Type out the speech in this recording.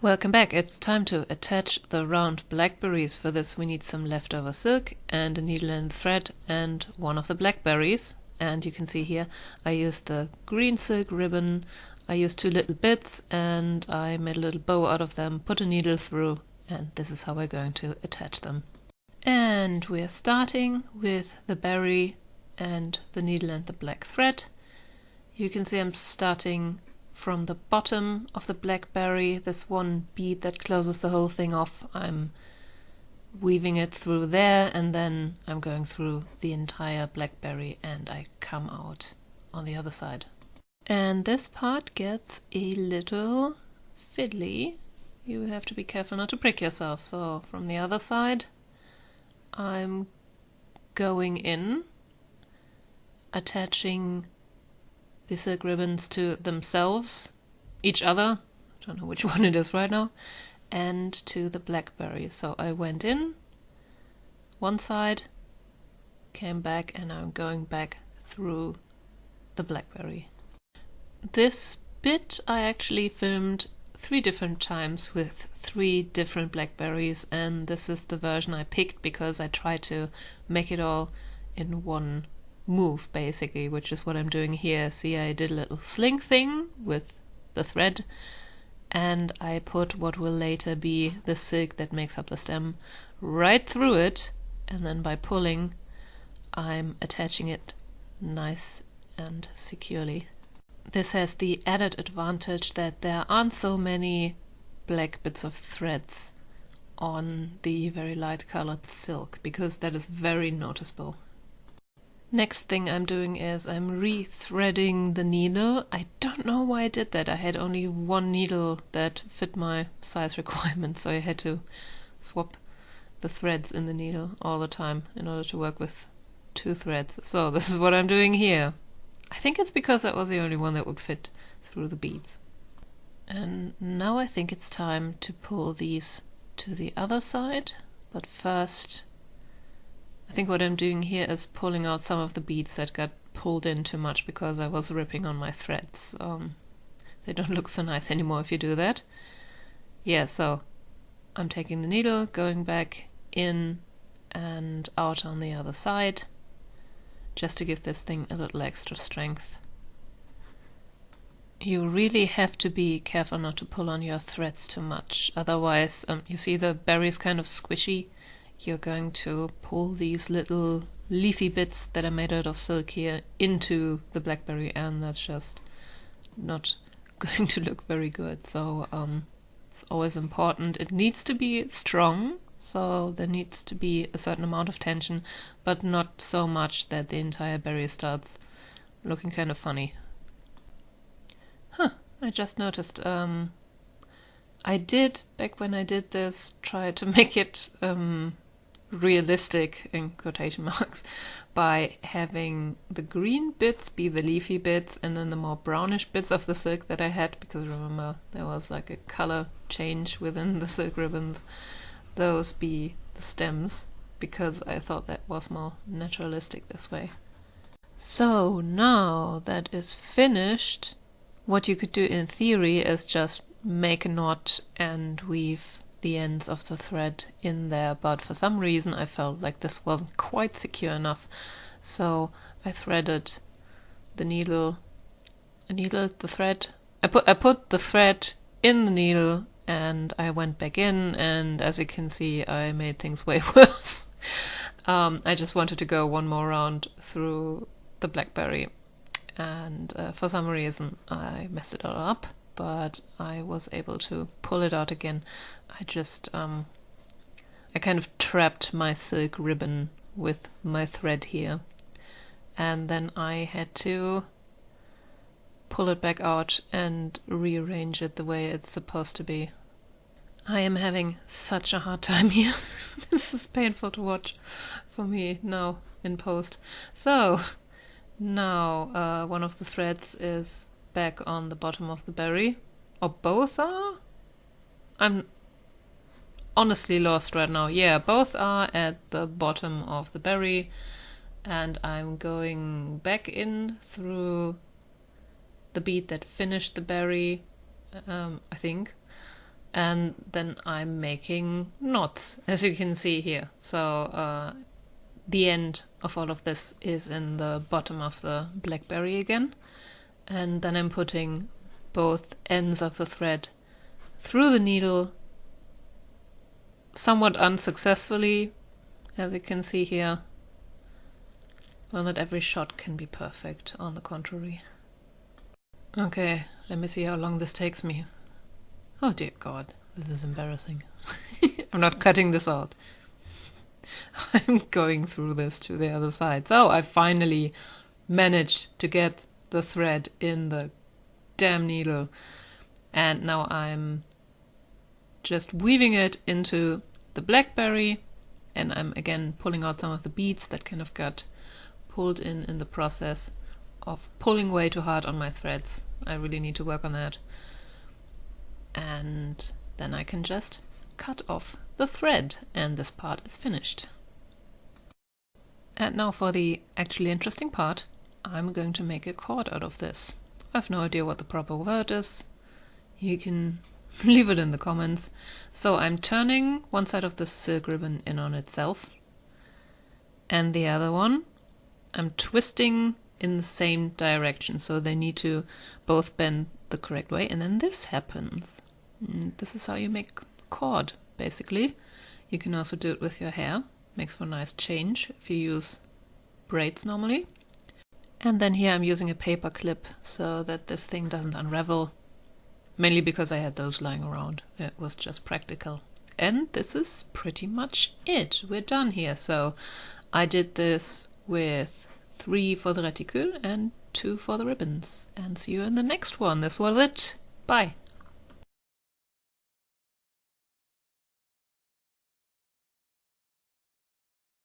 Welcome back. It's time to attach the round blackberries. For this we need some leftover silk and a needle and thread and one of the blackberries. And you can see here I used the green silk ribbon. I used two little bits and I made a little bow out of them, put a needle through, and this is how we're going to attach them. And we're starting with the berry and the needle and the black thread. You can see I'm starting from the bottom of the blackberry, this one bead that closes the whole thing off. I'm weaving it through there and then I'm going through the entire blackberry and I come out on the other side. And this part gets a little fiddly. You have to be careful not to prick yourself. So from the other side I'm going in, attaching the silk ribbons to themselves, each other, I don't know which one it is right now, and to the blackberry. So I went in one side, came back, and I'm going back through the blackberry. This bit I actually filmed 3 different times with 3 different blackberries, and this is the version I picked because I tried to make it all in one move basically, which is what I'm doing here. See, I did a little sling thing with the thread and I put what will later be the silk that makes up the stem right through it, and then by pulling I'm attaching it nice and securely. This has the added advantage that there aren't so many black bits of threads on the very light colored silk, because that is very noticeable. Next thing I'm doing is I'm re-threading the needle. I don't know why I did that. I had only one needle that fit my size requirements, so I had to swap the threads in the needle all the time in order to work with 2 threads. So this is what I'm doing here. I think it's because that was the only one that would fit through the beads. And now I think it's time to pull these to the other side, but first I think what I'm doing here is pulling out some of the beads that got pulled in too much because I was ripping on my threads. They don't look so nice anymore if you do that. Yeah, so I'm taking the needle, going back in and out on the other side, just to give this thing a little extra strength. You really have to be careful not to pull on your threads too much, otherwise you see the berry's kind of squishy. You're going to pull these little leafy bits that are made out of silk here into the blackberry, and that's just not going to look very good. So it's always important. It needs to be strong, so there needs to be a certain amount of tension, but not so much that the entire berry starts looking kind of funny. I just noticed I did, back when I did this, try to make it realistic in quotation marks by having the green bits be the leafy bits and then the more brownish bits of the silk that I had, because remember there was like a color change within the silk ribbons, those be the stems, because I thought that was more naturalistic this way. So now that is finished, what you could do in theory is just make a knot and weave the ends of the thread in there, but for some reason I felt like this wasn't quite secure enough, so I threaded the thread. I put the thread in the needle and I went back in, and as you can see I made things way worse. I just wanted to go one more round through the blackberry, and for some reason I messed it all up, but I was able to pull it out again. I just I kind of trapped my silk ribbon with my thread here, and then I had to pull it back out and rearrange it the way it's supposed to be. I am having such a hard time here. This is painful to watch for me now in post. So now one of the threads is back on the bottom of the berry, or both are? I'm honestly lost right now. Yeah, both are at the bottom of the berry, and I'm going back in through the bead that finished the berry, I think, and then I'm making knots, as you can see here. So the end of all of this is in the bottom of the Blackberry again, and then I'm putting both ends of the thread through the needle, somewhat unsuccessfully, as you can see here. Well, not every shot can be perfect, on the contrary. Okay, let me see how long this takes me. Oh dear God, this is embarrassing. I'm not cutting this out. I'm going through this to the other side. So I finally managed to get the thread in the damn needle. And now I'm just weaving it into the Blackberry. And I'm again pulling out some of the beads that kind of got pulled in the process of pulling way too hard on my threads. I really need to work on that. And then I can just cut off the thread and this part is finished. And now for the actually interesting part. I'm going to make a cord out of this. I have no idea what the proper word is. You can leave it in the comments. So I'm turning one side of the silk ribbon in on itself, and the other one I'm twisting in the same direction, so they need to both bend the correct way, and then this happens. And this is how you make cord, basically. You can also do it with your hair. Makes for a nice change if you use braids normally. And then here I'm using a paper clip so that this thing doesn't unravel. Mainly because I had those lying around. It was just practical. And this is pretty much it. We're done here. So I did this with 3 for the reticule and 2 for the ribbons. And see you in the next one. This was it. Bye.